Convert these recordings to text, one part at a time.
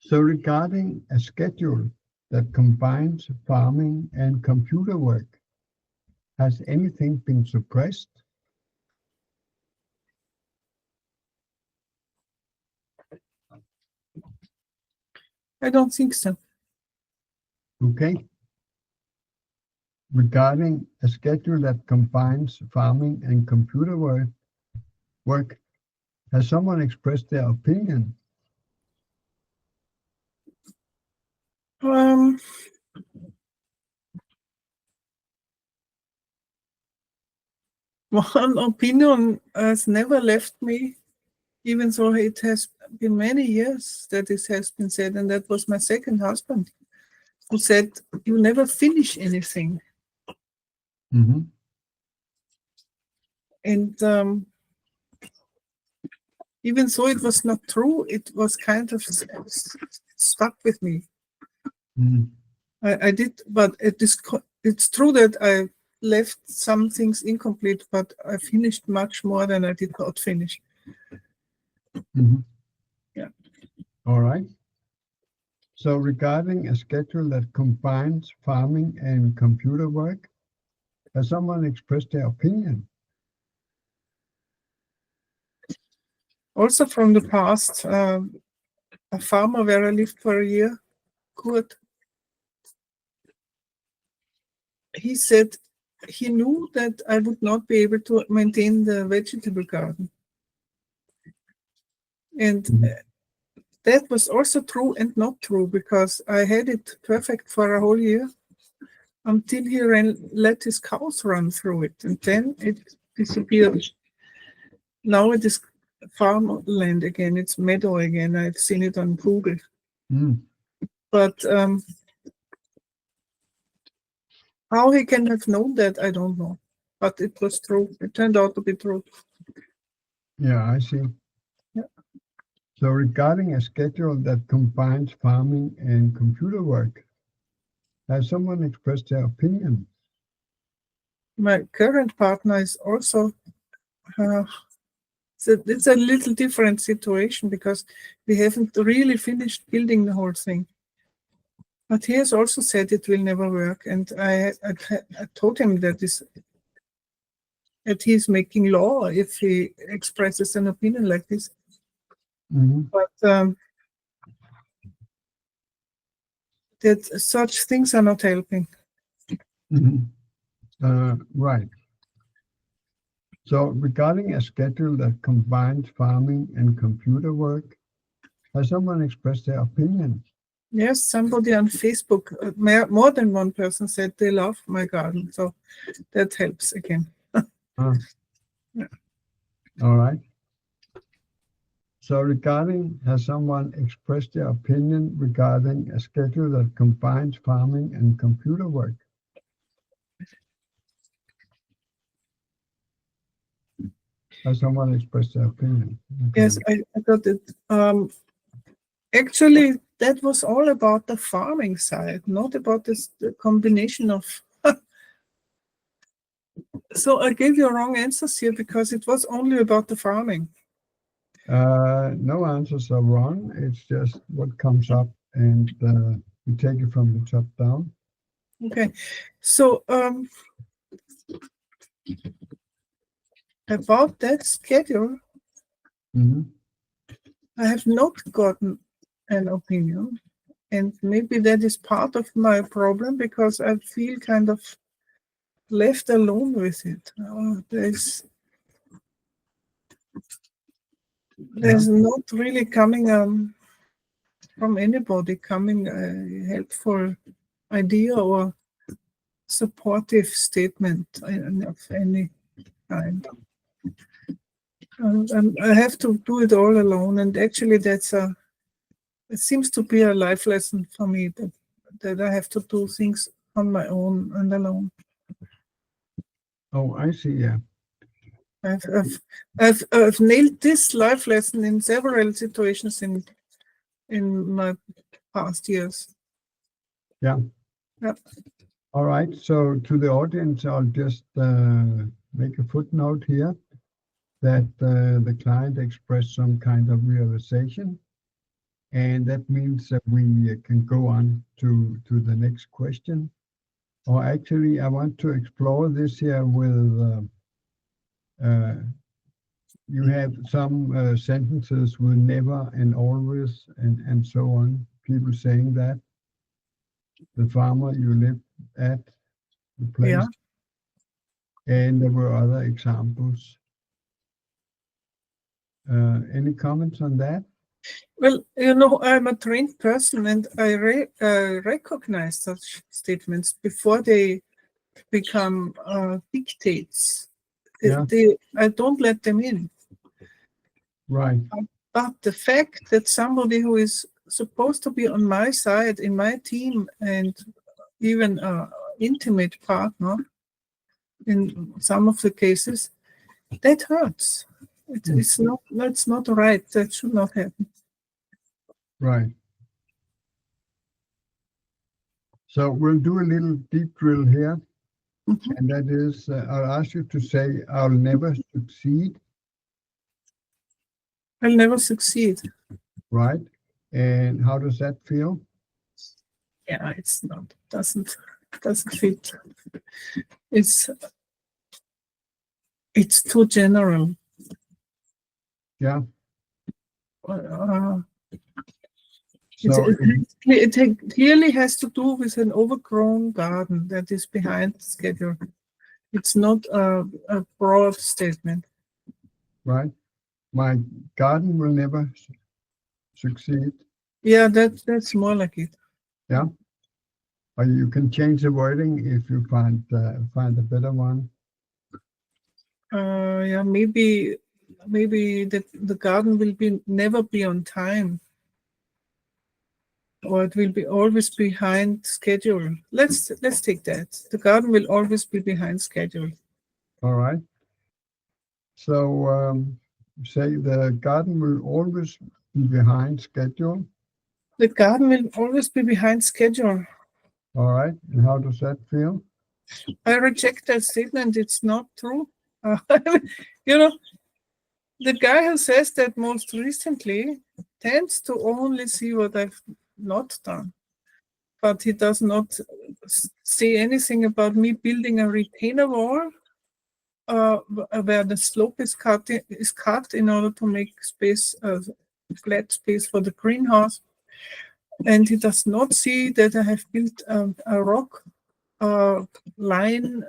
So regarding a schedule that combines farming and computer work, has anything been suppressed? I don't think so. Okay. Regarding a schedule that combines farming and computer work, has someone expressed their opinion? One opinion has never left me, even though it has been many years that it has been said, and that was my second husband, who said, "You never finish anything." Mm-hmm. And even though it was not true, it was kind of stuck with me. Mm-hmm. I did, but it's true that I left some things incomplete, but I finished much more than I did not finish. Mm-hmm. Yeah. All right. So regarding a schedule that combines farming and computer work, has someone expressed their opinion? Also from the past, a farmer where I lived for a year, Kurt, he said he knew that I would not be able to maintain the vegetable garden. And that was also true and not true, because I had it perfect for a whole year until he let his cows run through it, and then it disappeared. Now it is farmland again, it's meadow again. I've seen it on Google. Mm. But how he can have known that, I don't know. But it was true. It turned out to be true. Yeah, I see. Yeah. So regarding a schedule that combines farming and computer work, has someone expressed their opinion? My current partner is also, it's a little different situation, because we haven't really finished building the whole thing. But he has also said it will never work. And I told him that he's making law if he expresses an opinion like this. Mm-hmm. But that such things are not helping. Mm-hmm. Right. So regarding a schedule that combines farming and computer work, has someone expressed their opinion? Yes, somebody on Facebook, more than one person said they love my garden. So that helps again. Yeah. All right. So regarding, has someone expressed their opinion regarding a schedule that combines farming and computer work? Has someone expressed their opinion? Okay. Yes, I got it. Actually, that was all about the farming side, not about the combination of. So I gave you wrong answers here, because it was only about the farming. No answers are wrong. It's just what comes up, and you take it from the top down. Okay, so about that schedule, Mm-hmm. I have not gotten an opinion, and maybe that is part of my problem, because I feel kind of left alone with it. There's not really coming from anybody coming a helpful idea or supportive statement of any kind. And I have to do it all alone, and actually it seems to be a life lesson for me, that I have to do things on my own and alone. Oh, I see. Yeah. I've nailed this life lesson in several situations in my past years. Yeah. Yeah. All right. So to the audience, I'll just make a footnote here that the client expressed some kind of realization, And that means that we can go on to the next question. Or actually, I want to explore this here with, you have some sentences with never and always and so on. People saying that. The farmer you lived at, the place. Yeah. And there were other examples. Any comments on that? Well, I'm a trained person, and I recognize such statements before they become dictates. Yeah. I don't let them in. Right. But the fact that somebody who is supposed to be on my side, in my team, and even an intimate partner, in some of the cases, that hurts. It's not. That's not right. That should not happen. Right. So we'll do a little deep drill here. Mhm. And that is, I'll ask you to say, I'll never succeed. I'll never succeed. Right. And how does that feel? Yeah, it's not. Doesn't fit. It's too general. Yeah. It, So it clearly has to do with an overgrown garden that is behind schedule. It's not a broad statement. right. My garden will never succeed. Yeah, that's more like it. Yeah. Or you can change the wording if you find a better one. Yeah, maybe the garden will never be on time, or it will be always behind schedule. Let's take that. The garden will always be behind schedule. All right. So say the garden will always be behind schedule. The garden will always be behind schedule. All right. And how does that feel? I reject that statement. It's not true. The guy who says that most recently tends to only see what I've not done. But he does not say anything about me building a retainer wall where the slope is cut in order to make space, flat space for the greenhouse. And he does not see that I have built a rock line,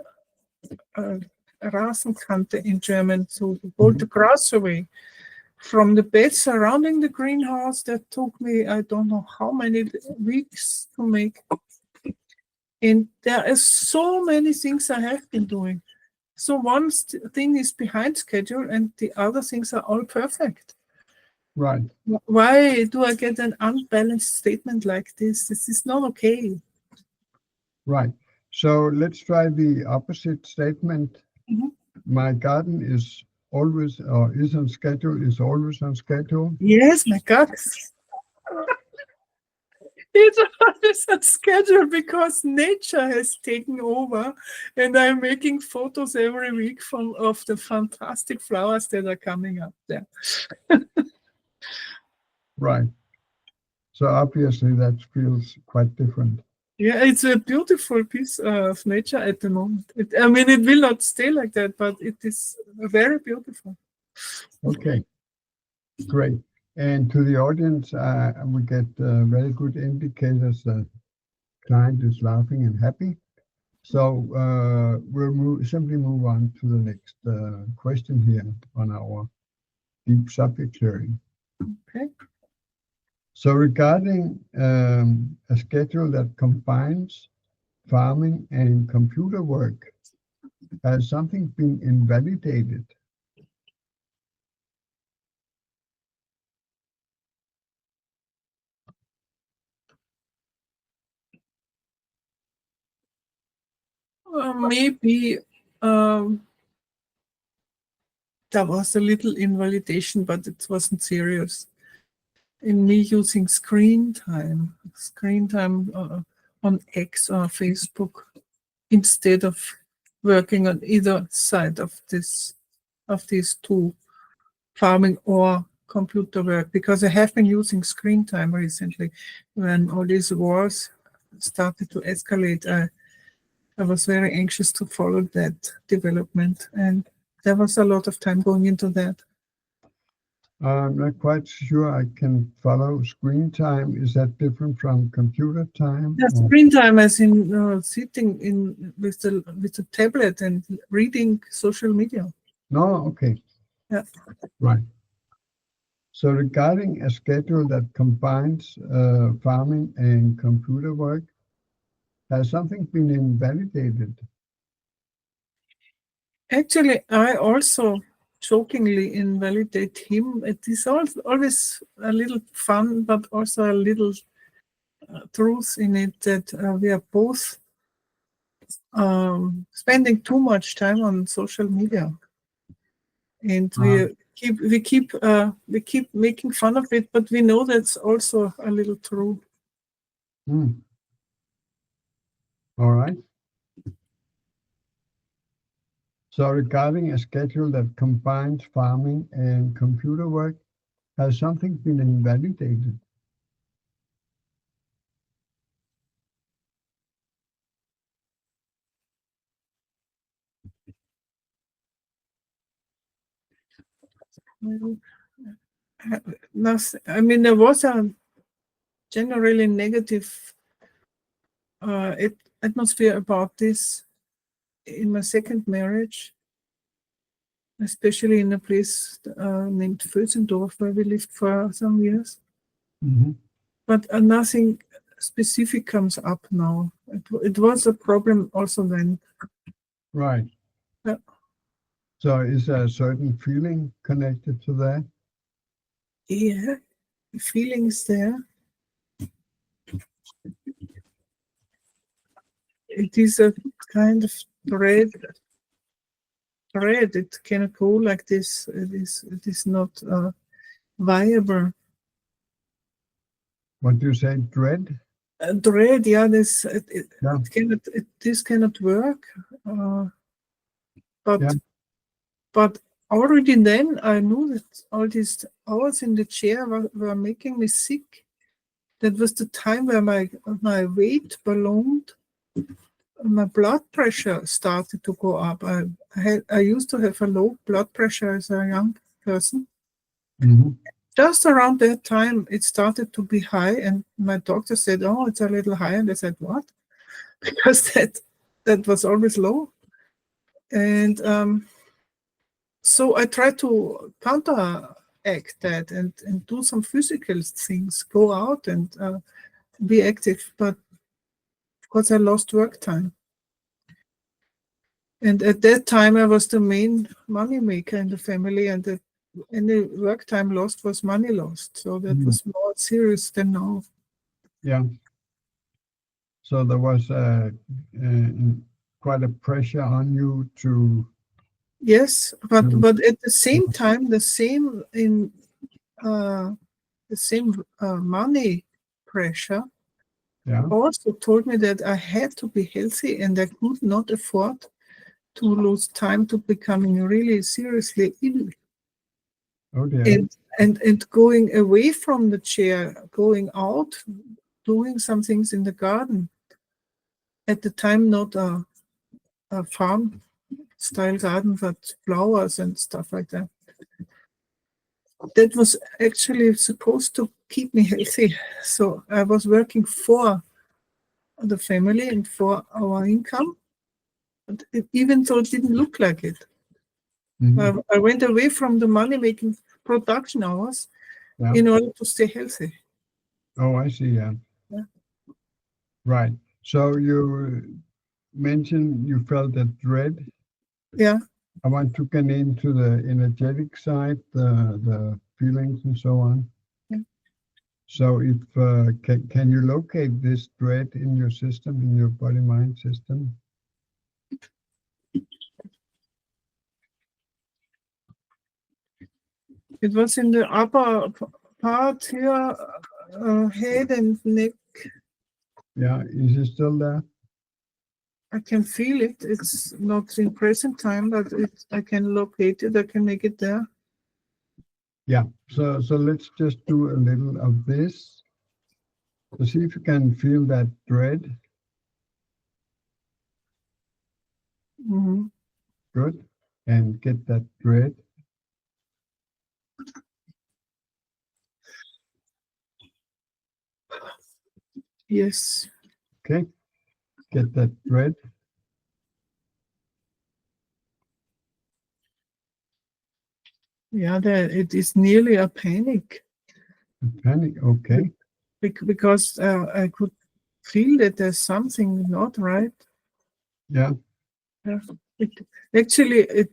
Rasenkante in German, to hold the grass away from the beds surrounding the greenhouse. That took me, I don't know how many weeks to make. And there are so many things I have been doing. So one thing is behind schedule and the other things are all perfect. Right. Why do I get an unbalanced statement like this? This is not okay. Right. So let's try the opposite statement. Mhm. My garden is always, or is on schedule, is always on schedule. Yes, my God. It's always on schedule because nature has taken over, and I'm making photos every week of the fantastic flowers that are coming up there. Right. So obviously that feels quite different. Yeah, it's a beautiful piece of nature at the moment. It will not stay like that, but it is very beautiful. Okay, great. And to the audience, we get very good indicators that client is laughing and happy. So we'll simply move on to the next question here on our deep subject hearing. Okay. So regarding a schedule that combines farming and computer work, has something been invalidated? Maybe there was a little invalidation, but it wasn't serious. In me using screen time on X or Facebook instead of working on either side of these two, farming or computer work, because I have been using screen time recently. When all these wars started to escalate, I was very anxious to follow that development, and there was a lot of time going into that. I'm not quite sure I can follow screen time. Is that different from computer time? Yeah, screen time, as in sitting in with the tablet and reading social media. No, okay. Yeah. Right. So regarding a schedule that combines farming and computer work, has something been invalidated? Actually, I also jokingly invalidate him. It is always a little fun, but also a little truth in it that we are both spending too much time on social media, and we keep making fun of it, but we know that's also a little true. All right. So regarding a schedule that combines farming and computer work, has something been invalidated? Well, I mean, there was a generally negative atmosphere about this in my second marriage, especially in a place named Vösendorf, where we lived for some years. Mm-hmm. But nothing specific comes up now. It was a problem also then. Right. Yeah. So is there a certain feeling connected to that? Yeah, the feelings there. It is a kind of dread. It cannot go like this. It is not viable. What do you say, dread? Dread, yeah, Yeah. this cannot work. But Yeah. but already then I knew that all these hours in the chair were making me sick. That was the time where my weight ballooned. My blood pressure started to go up. I used to have a low blood pressure as a young person. Mm-hmm. Just around that time, it started to be high, and my doctor said, "Oh, it's a little high." And I said, "What?" Because that was always low. And so I tried to counteract that and do some physical things, go out and be active. But of course, I lost work time. And at that time, I was the main money maker in the family, and any work time lost was money lost. So that was more serious than now. Yeah. So there was quite a pressure on you to. Yes, but at the same time, the same money pressure also told me that I had to be healthy, and I could not afford to lose time to becoming really seriously ill. Oh dear. And going away from the chair, going out, doing some things in the garden. At the time, not a farm style garden, but flowers and stuff like that. That was actually supposed to keep me healthy. So I was working for the family and for our income, but even though it didn't look like it. Mm-hmm. I went away from the money-making production hours in order to stay healthy. Oh, I see. Yeah. Right. So you mentioned you felt that dread. Yeah. I want to get into the energetic side, the feelings and so on. Yeah. So if can you locate this dread in your system, in your body-mind system? It was in the upper part here, head and neck. Yeah, is it still there? I can feel it. It's not in present time, but I can locate it. I can make it there. Yeah. So let's just do a little of this. So see if you can feel that dread. Mhm. Good. And get that dread. Yes. Okay. Get that dread. Yeah, it is nearly a panic Panic. Okay. because I could feel that there's something not right. Yeah. Yeah. It, actually, it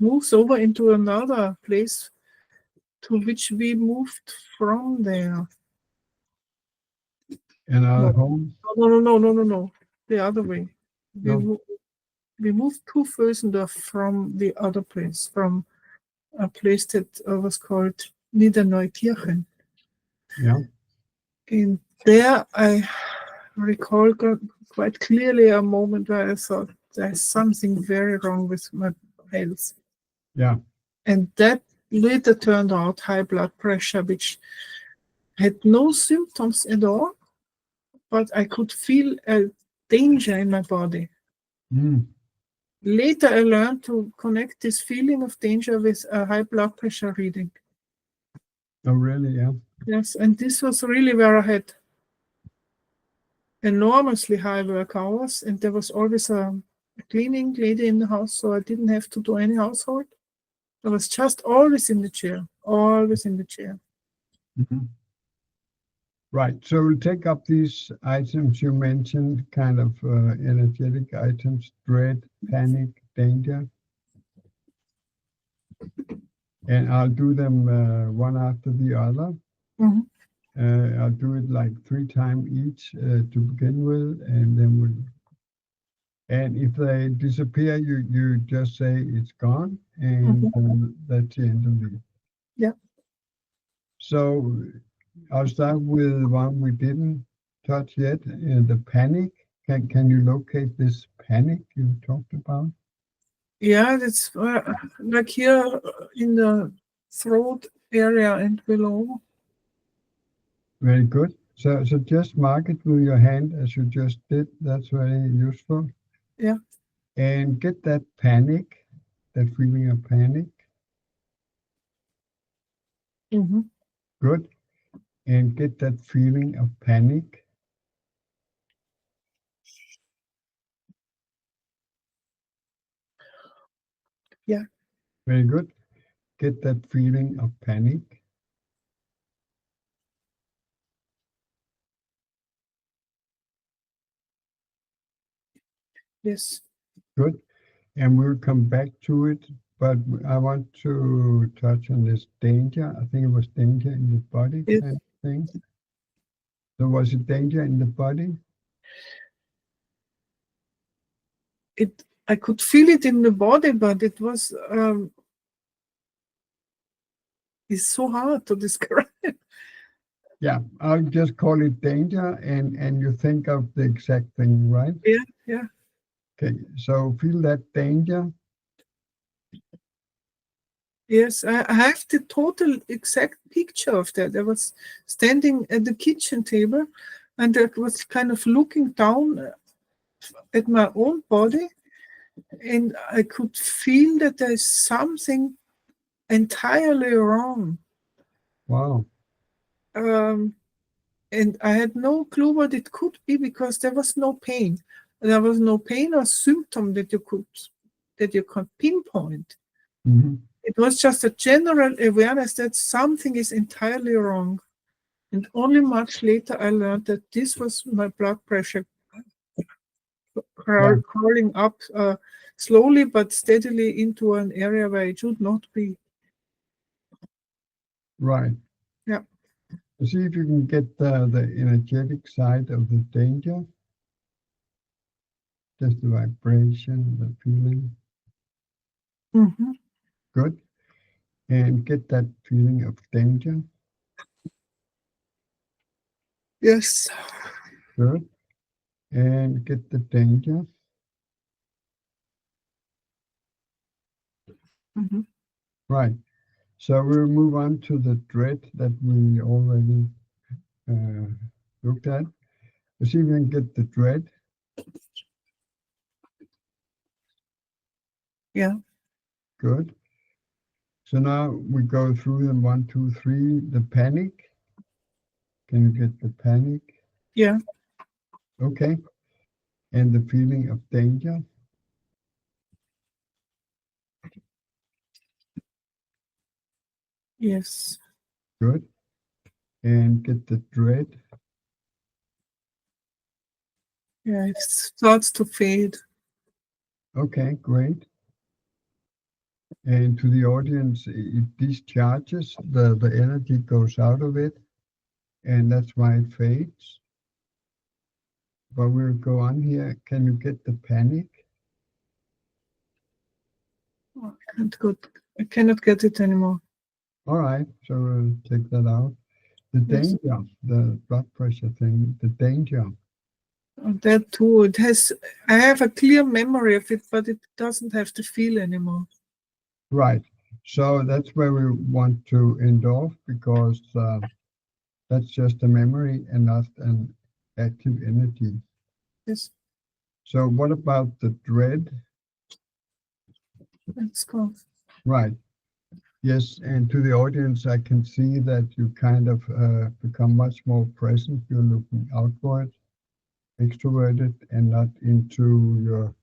moves over into another place to which we moved from there. In our No, home. no. The other way. We, No. mo- we moved to Vösendorf from the other place, from a place that was called Niederneukirchen. Yeah. And there I recall quite clearly a moment where I thought there's something very wrong with my health. Yeah. And that later turned out high blood pressure, which had no symptoms at all, but I could feel a danger in my body. Mm. Later, I learned to connect this feeling of danger with a high blood pressure reading. Oh, really? Yeah. Yes, and this was really where I had enormously high work hours, and there was always a cleaning lady in the house, so I didn't have to do any household. I was just always in the chair, always in the chair. Mhm. Right. So we'll take up these items you mentioned, kind of energetic items, dread, panic, danger. And I'll do them one after the other. Mhm. I'll do it like 3 times each to begin with, and then we'll. And if they disappear, you just say it's gone, and Mhm. that's the end of it. Yeah. So I'll start with one we didn't touch yet, the panic. Can you locate this panic you talked about? Yeah, that's like here in the throat area and below. Very good. So just mark it with your hand as you just did. That's very useful. Yeah. And get that panic, that feeling of panic. Hmm. Good. And get that feeling of panic. Yeah. Very good. Get that feeling of panic. Yes. Good. And we'll come back to it, but I want to touch on this danger. I think it was danger in the body It, kind of thing. So was it danger in the body? I could feel it in the body, but it was it's so hard to describe. Yeah, I'll just call it danger, and you think of the exact thing, right? Yeah, yeah. Okay, so feel that danger. Yes, I have the total exact picture of that. I was standing at the kitchen table and I was kind of looking down at my own body, and I could feel that there's something entirely wrong. Wow. Um, and I had no clue what it could be because there was no pain. There was no pain or symptom that you could pinpoint. Hmm. It was just a general awareness that something is entirely wrong. And only much later I learned that this was my blood pressure Yeah, crawling up slowly but steadily into an area where it should not be. right. Yeah. See if you can get the energetic side of the danger, just the vibration, the feeling. Hmm. Good. And get that feeling of danger. Yes. Good. And get the danger. Hmm. Right. So we'll move on to the dread that we already looked at. Let's see if we can get the dread. Yeah. Good. So now we go through them 1, 2, 3. The panic. Can you get the panic? Yeah. Okay. And the feeling of danger. Yes. Good. And get the dread. Yeah, it starts to fade. Okay, great. And to the audience, it discharges, the energy goes out of it, and that's why it fades. But we'll go on here. Can you get the panic? Oh, I cannot get it anymore. All right, so we'll take that out. The Yes. danger, the blood pressure thing, the danger. That too. I have a clear memory of it, but it doesn't have to feel anymore. Right. So that's where we want to end off, because that's just a memory and not an active energy. Yes. So what about the dread? Let's go. Right. Yes, and to the audience, I can see that you kind of become much more present. You're looking outward, extroverted, and not into your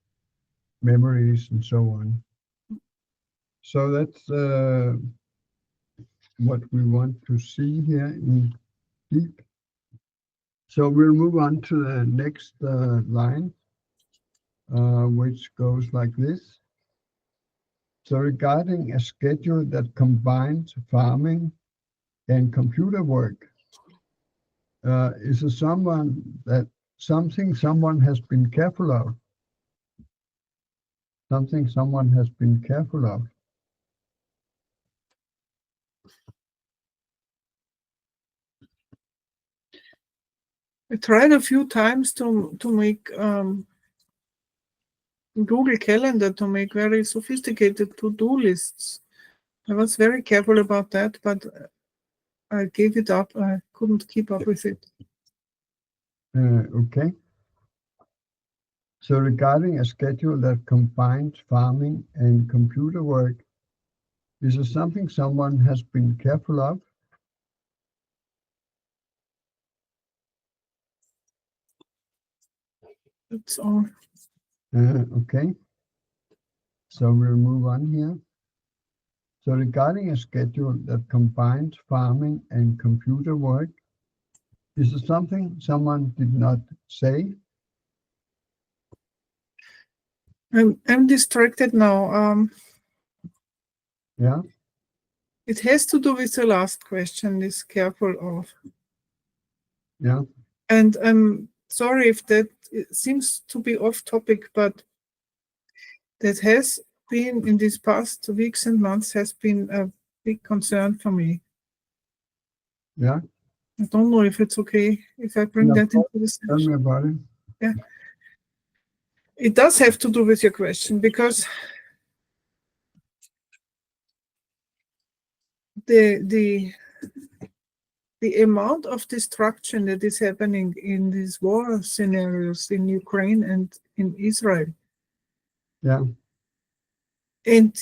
memories and so on. So that's what we want to see here in deep. So we'll move on to the next line, which goes like this. So regarding a schedule that combines farming and computer work, is it something someone has been careful of? Something someone has been careful of. I tried a few times to make Google Calendar to make very sophisticated to-do lists. I was very careful about that, but I gave it up. I couldn't keep up with it. Okay. So regarding a schedule that combines farming and computer work, is it something someone has been careful of? That's all. Okay. So we'll move on here. So regarding a schedule that combines farming and computer work, is it something someone did not say? I'm distracted now. Yeah. It has to do with the last question, is careful of. Yeah. And I'm sorry if that seems to be off topic, but that has been in these past weeks and months has been a big concern for me. Yeah. I don't know if it's okay if I bring that into the Tell session. me about it. Yeah. It does have to do with your question, because the amount of destruction that is happening in these war scenarios in Ukraine and in Israel. Yeah. And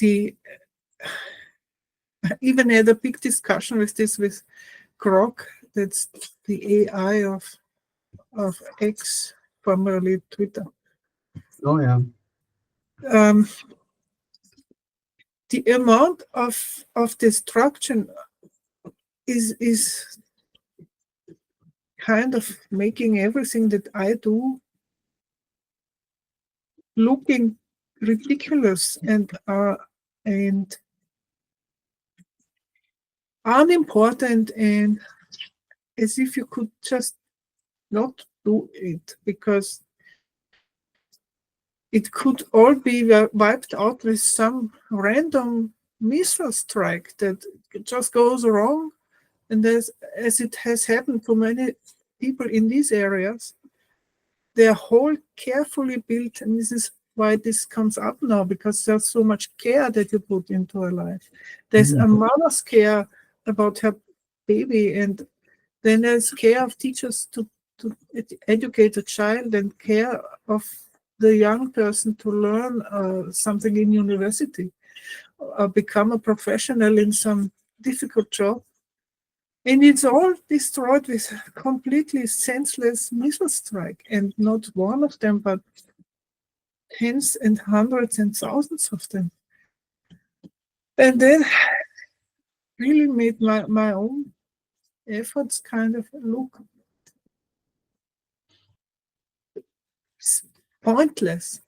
I even had a big discussion with Grok, that's the AI of X, formerly Twitter. Oh yeah. The amount of destruction is kind of making everything that I do looking ridiculous and unimportant, and as if you could just not do it, because it could all be wiped out with some random missile strike that just goes wrong. And as it has happened to many people in these areas, they are all carefully built, and this is why this comes up now, because there's so much care that you put into her life. There's a mother's care about her baby, and then there's care of teachers to educate a child, and care of the young person to learn something in university, or become a professional in some difficult job. And it's all destroyed with a completely senseless missile strike, and not one of them, but tens and hundreds and thousands of them. And then really made my own efforts kind of look pointless.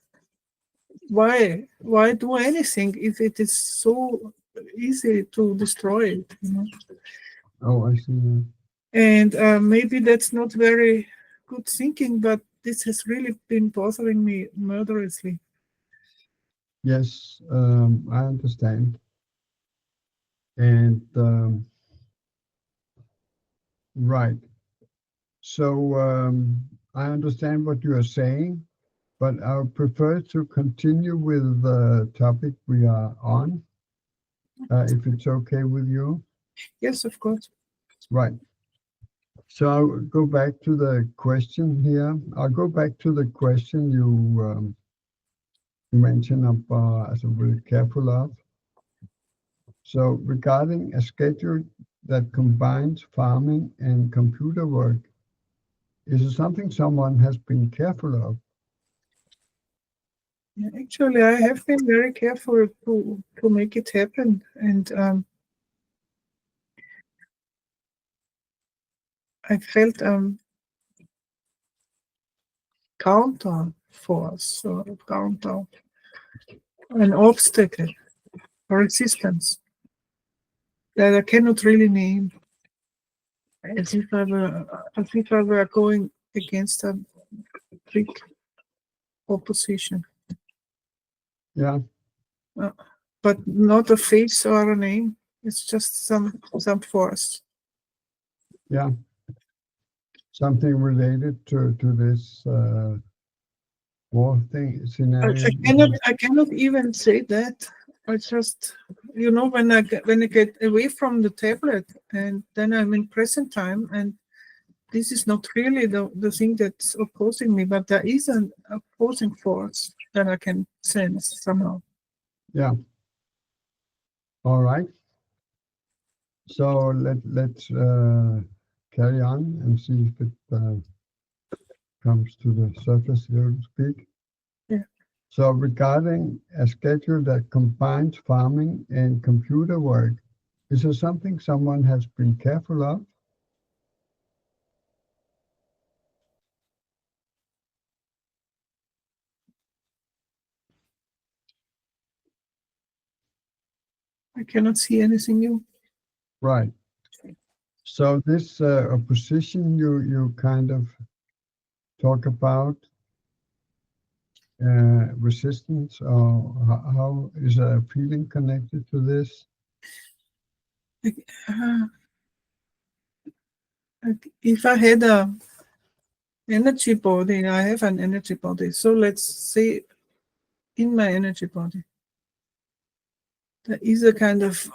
Why do anything if it is so easy to destroy it? Oh, I see. And maybe that's not very good thinking, but this has really been bothering me murderously. Yes, I understand. And right. So I understand what you are saying, but I would prefer to continue with the topic we are on, if it's okay with you. Yes, of course. Right. So I'll go back to the question here. I'll go back to the question you mentioned as a really careful of. So regarding a schedule that combines farming and computer work, is it something someone has been careful of? Yeah, actually, I have been very careful to make it happen, and I felt counter force or counter an obstacle or resistance that I cannot really name, as if I were going against a big opposition. Yeah, But not a face or a name. It's just some force. yeah. Something related to this war thing scenario. I cannot even say that. I just, when I get away from the tablet, and then I'm in present time, and this is not really the thing that's opposing me, but there is an opposing force that I can sense somehow. Yeah. All right. So let's carry on and see if it comes to the surface, so to speak. Yeah. So regarding a schedule that combines farming and computer work, is there something someone has been careful of? I cannot see anything new. Right. So this opposition you kind of talk about, resistance, or how is a feeling connected to this? Uh, if I had a energy body, I have an energy body. So let's say in my energy body, there is a kind of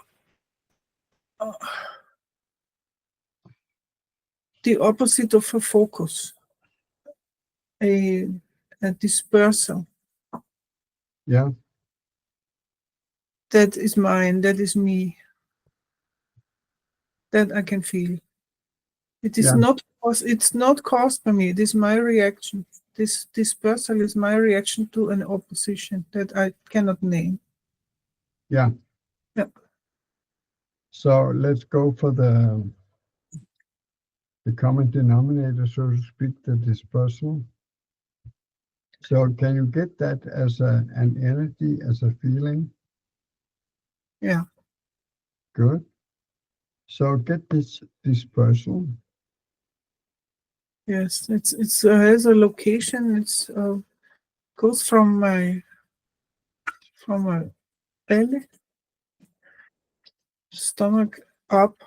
the opposite of a focus, a dispersal. Yeah, That is mine, that is me, that I can feel. It is yeah, it's not caused by me, it is my reaction. This dispersal is my reaction to an opposition that I cannot name. yeah. Yeah. So let's go for the common denominator, so to speak, the dispersal. So can you get that as an energy, as a feeling? Yeah. Good. So get this dispersal. Yes, it's has a location. It's goes from my belly, stomach up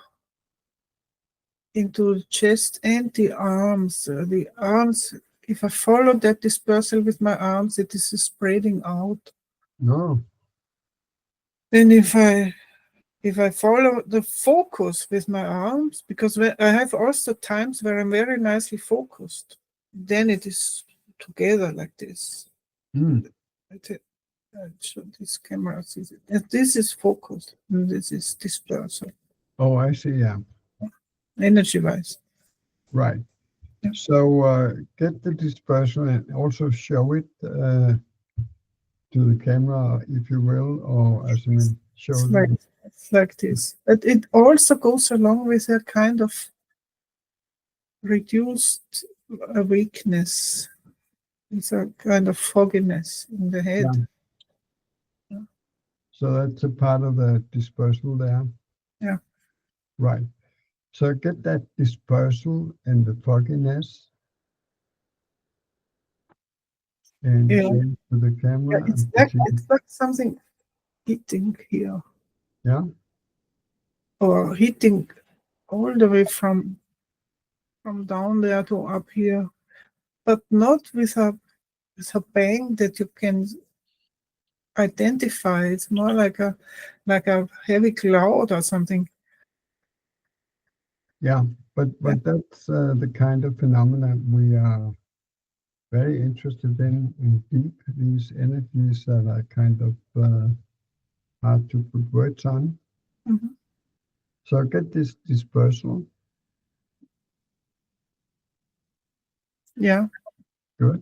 into the chest and the arms. The arms if I follow that dispersal with my arms, it is spreading out. No. Then if I follow the focus with my arms, because I have also times where I'm very nicely focused, then it is together like this. Mm. This camera sees it. And this is focus, and this is dispersal, Oh, I see. Yeah. energy-wise. Right. Yeah. So get the dispersal and also show it to the camera, if you will, or as I mean, show It's like this. But it also goes along with a kind of reduced awakeness. It's a kind of fogginess in the head. Yeah. So that's a part of the dispersal there. Yeah. Right. So get that dispersal and the fogginess and Yeah. show it to the camera. Yeah, it's like something hitting here. Yeah. Or hitting all the way from down there to up here, but not with a bang that you can identify. It's more like a heavy cloud or something. Yeah. But that's the kind of phenomena we are very interested in deep, these energies that are kind of hard to put words on. Mm-hmm. So get this dispersal. Yeah. Good.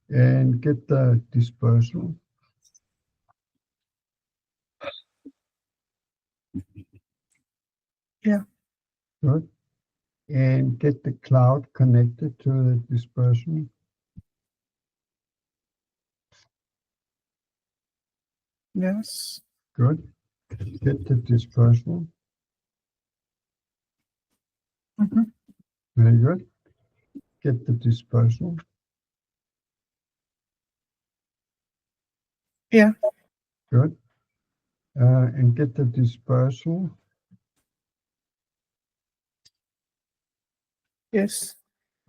And get the dispersal. Yeah. Good. And get the cloud connected to the dispersal. Yes. Good. Get the dispersal. Mm-hmm. Very good. Get the dispersal. Yeah. Good. And get the dispersal. Yes.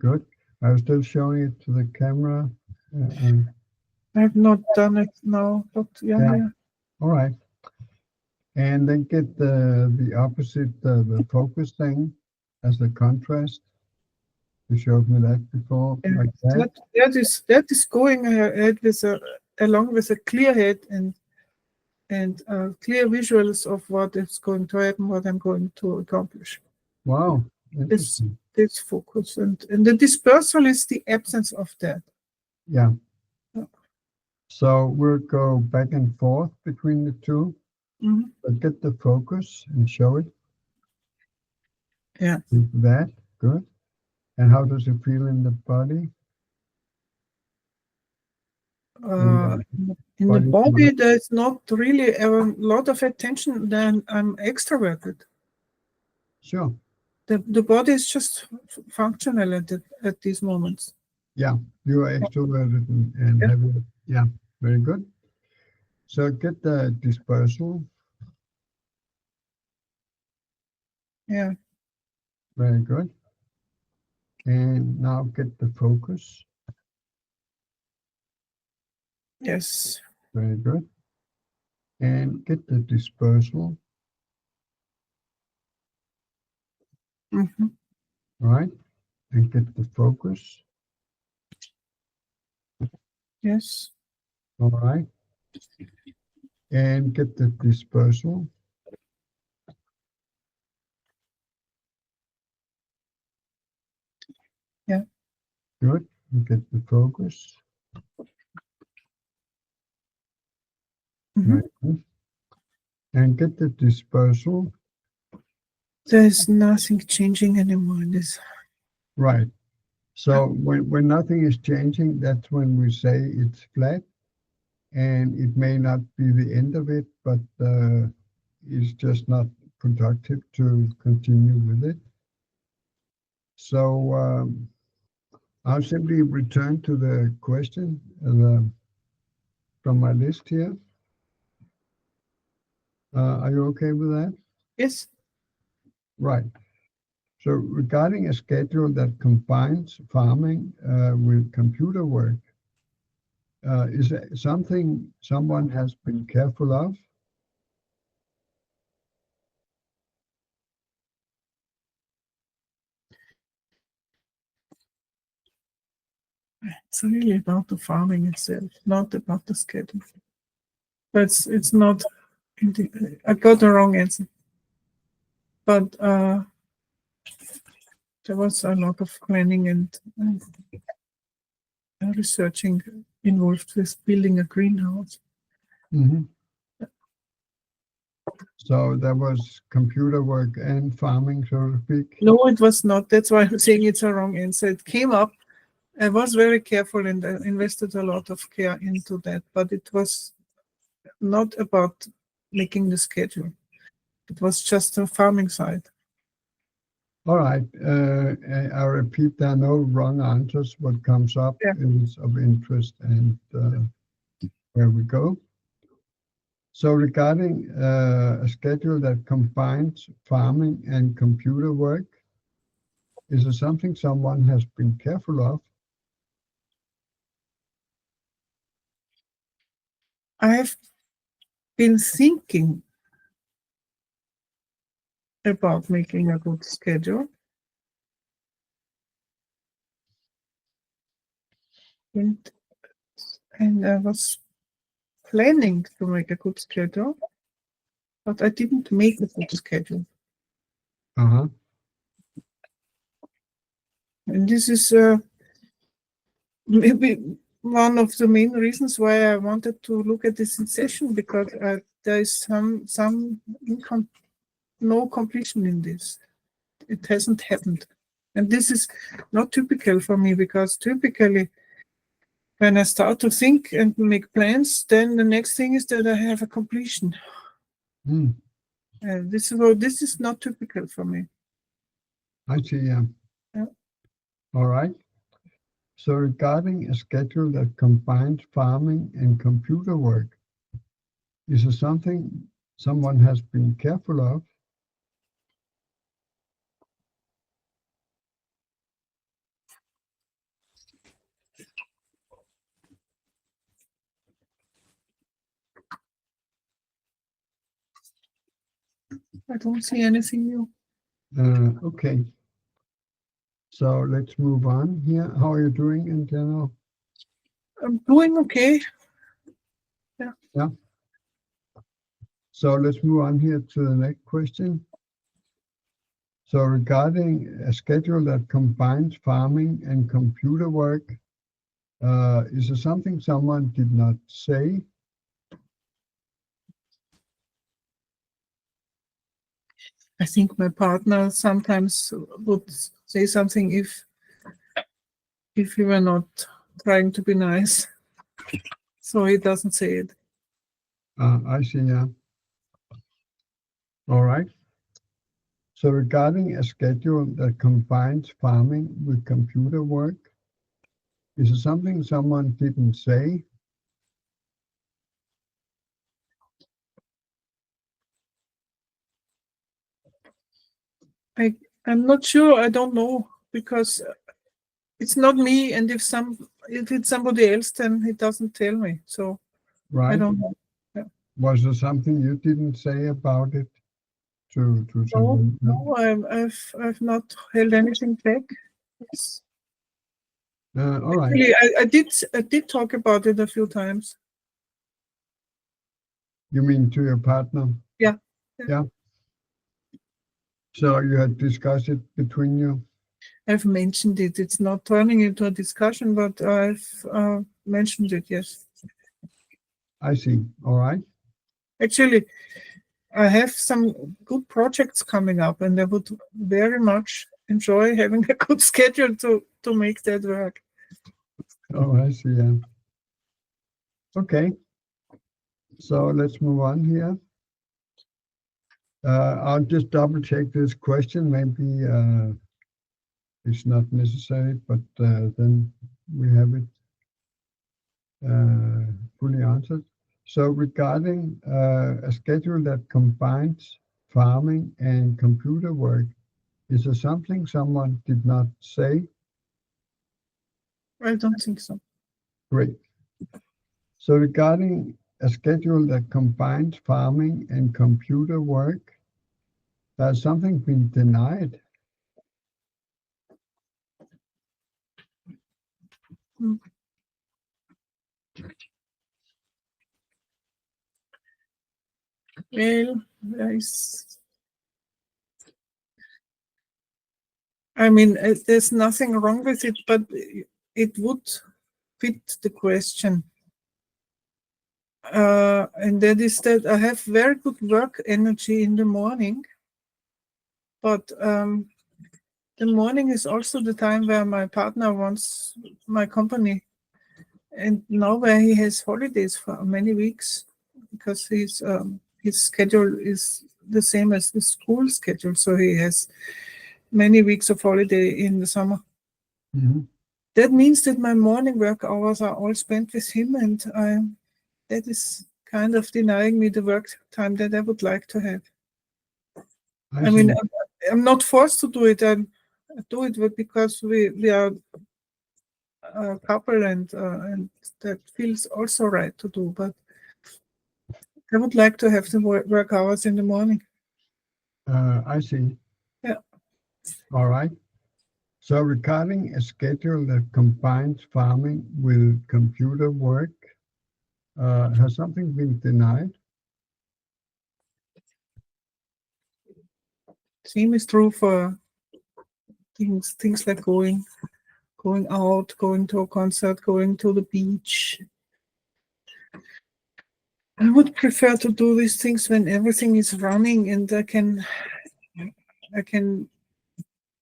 Good. I was still showing it to the camera. I have not done it now, but yeah. All right. And then get the opposite, the focus thing as a contrast. You showed me that before, Yeah. like that. That is going ahead with along with a clear head and clear visuals of what is going to happen, what I'm going to accomplish. Wow, interesting. This focus and the dispersal is the absence of that. Yeah. Yeah. So we'll go back and forth between the two, Mm-hmm. but get the focus and show it. Yeah. That, good. And how does it feel in the body? In the body, there's not really a lot of attention. Then I'm extroverted. Sure. The body is just functional at these moments. Yeah, you are extroverted and Yeah. having, yeah, very good. So get the dispersal. Yeah. Very good. And now get the focus. Yes. Very good. And get the dispersal. Mm-hmm. All right. And get the focus. Yes. All right. And get the dispersal. Yeah. Good. And get the focus. Mm-hmm. Very good. And get the dispersal. There's nothing changing anymore in this. Right. So when nothing is changing, that's when we say it's flat. And it may not be the end of it, but it's just not productive to continue with it. So I'll simply return to the question from my list here. Are you okay with that? Yes. Right. So regarding a schedule that combines farming with computer work, is it something someone has been careful of? It's really about the farming itself, not about the schedule. But it's not. I got the wrong answer. But there was a lot of planning and researching involved with building a greenhouse. Mhm. So there was computer work and farming, so to speak. No, it was not. That's why I'm saying it's a wrong answer. It came up. I was very careful and invested a lot of care into that, but it was not about making the schedule. It was just the farming side. All right. I repeat, there are no wrong answers. What comes up Yeah. is of interest, and where we go. So regarding a schedule that combines farming and computer work, is it something someone has been careful of? I have been thinking about making a good schedule. And I was planning to make a good schedule, but I didn't make a good schedule. Uh-huh. And this is maybe one of the main reasons why I wanted to look at this in session, because there is no completion in this. It hasn't happened. And this is not typical for me, because typically when I start to think and make plans, then the next thing is that I have a completion. Hmm. This is not typical for me. I see, yeah. Yeah. All right. So regarding a schedule that combines farming and computer work, is it something someone has been careful of? I don't see anything new. Okay. So let's move on here. How are you doing in general? I'm doing okay. Yeah. So let's move on here to the next question. So regarding a schedule that combines farming and computer work, is it something someone did not say? I think my partner sometimes would say something if we were not trying to be nice. So he doesn't say it. I see, yeah. All right. So regarding a schedule that combines farming with computer work, is it something someone didn't say? I'm not sure. I don't know, because it's not me, and if it's somebody else, then he doesn't tell me. So I Right? don't know. Was there something you didn't say about it to No, someone? no, I've not held anything back. It's, All right. Actually, I did talk about it a few times. You mean to your partner? Yeah. Yeah. So you had discussed it between you? I've mentioned it. It's not turning into a discussion, but I've mentioned it, yes. I see. All right. Actually, I have some good projects coming up, and I would very much enjoy having a good schedule to make that work. Oh, I see. Yeah. Okay. So let's move on here. I'll just double check this question. Maybe it's not necessary, but then we have it fully answered. So regarding a schedule that combines farming and computer work, Is there something someone did not say? I don't think so. Great. So regarding a schedule that combines farming and computer work, has something been denied? Well, there's nothing wrong with it, but it would fit the question. And that is that I have very good work energy in the morning, but the morning is also the time where my partner wants my company. And now where he has holidays for many weeks, because his schedule is the same as the school schedule, so he has many weeks of holiday in the summer. Mhm. That means that my morning work hours are all spent with him, and that is kind of denying me the work time that I would like to have. I I mean, see. I'm not forced to do it. I do it because we are a couple, and that feels also right to do. But I would like to have the work hours in the morning. I see. Yeah. All right. So regarding a schedule that combines farming with computer work, has something been denied? Same is true for things like going out, going to a concert, going to the beach. I would prefer to do these things when everything is running and I can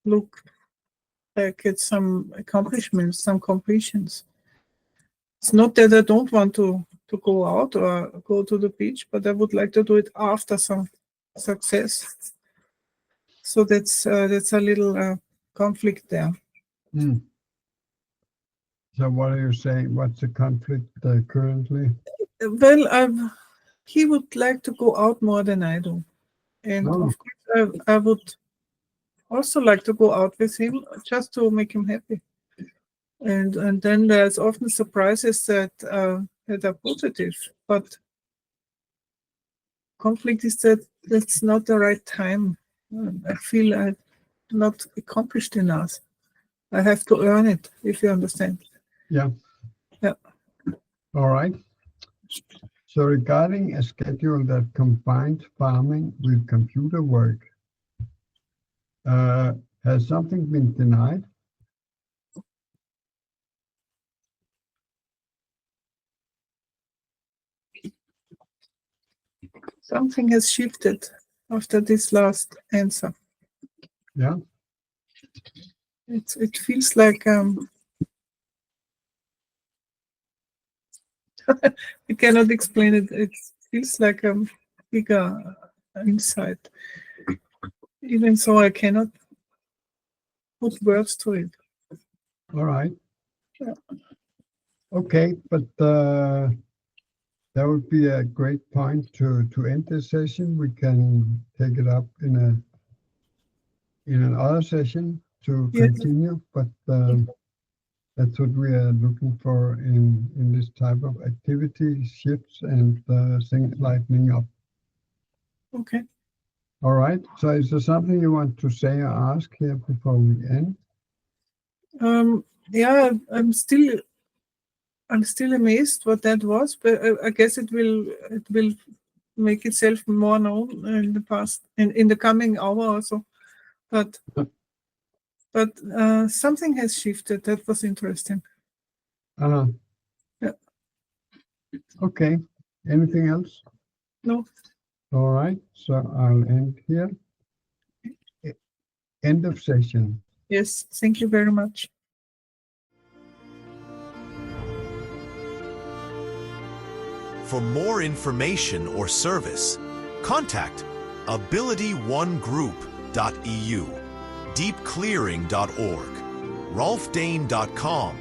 look back at some accomplishments, some completions. It's not that I don't want to go out or go to the beach, but I would like to do it after some success. So that's a little conflict there. Hmm. So what are you saying? What's the conflict currently? Well, he would like to go out more than I do. And Oh, of course, I would also like to go out with him just to make him happy. And then there's often surprises that are positive, but conflict is that that's not the right time. I feel I'm not accomplished enough. I have to earn it, if you understand. yeah. Yeah. All right. So regarding a schedule that combines farming with computer work, has something been denied? Something has shifted after this last answer. Yeah. It feels like I cannot explain it. It feels like a bigger insight, even so I cannot put words to it. All right. Yeah. Okay, but that would be a great point to end this session. We can take it up in another session to Yes. continue, but that's what we are looking for in this type of activity, shifts and things lightening up. Okay. All right. So is there something you want to say or ask here before we end? Yeah, I'm still amazed what that was, but I guess it will make itself more known in the past in the coming hour or so. But something has shifted. That was interesting. Uh, Yeah. Okay. Anything else? No. All right. So I'll end here. End of session. Yes. Thank you very much. For more information or service, contact abilityonegroup.eu, deepclearing.org, rolfdane.com,